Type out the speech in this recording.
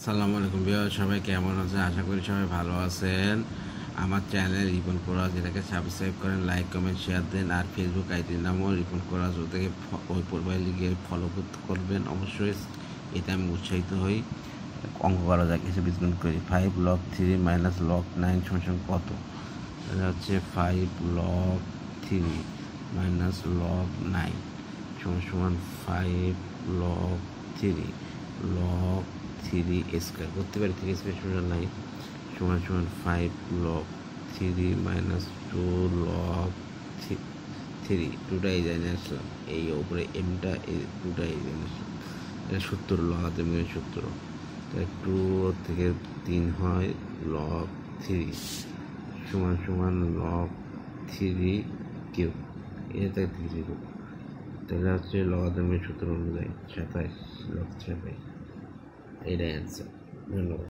আসসালামু আলাইকুম ভিউয়ার, সবাই কেমন আছেন? আশা করি সবাই ভালো আছেন। আমার চ্যানেল রিপন কোরাস, এটাকে সাবস্ক্রাইব করেন, লাইক কমেন্ট শেয়ার দেন। আর ফেসবুক আইডির নামও রিপন কোরাস, ওটাকে ওই প্রোফাইলে গিয়ে ফলো করবেন অবশ্যই। এতে আমি উৎসাহিত হই। অঙ্ক করা যায়, কিছু বীজগণিত করি। 5 log 3 মাইনাস log 9 সমান কত? এটা হচ্ছে 5 log 3 মাইনাস log 9 সমান 5 log 3 log 3 স্কোয়ার করতে পারি। 3 স্কোয়ার সমান 9 সমান 5 log 3 মাইনাস 2 log 3। টুটাই জেনে আসলাম, এই ওপরে এমটা টুটাই জেনে আসলাম। এটা সূত্র, লগারিদমের সূত্র। তাই 2 থেকে 3 হয় log 3 সমান log 3 কিউব। এটা 3 কিউব, তাহলে হচ্ছে লগারিদমের সূত্র অনুযায়ী 27 log 27। এটাই অ্যান্সার। ধন্যবাদ।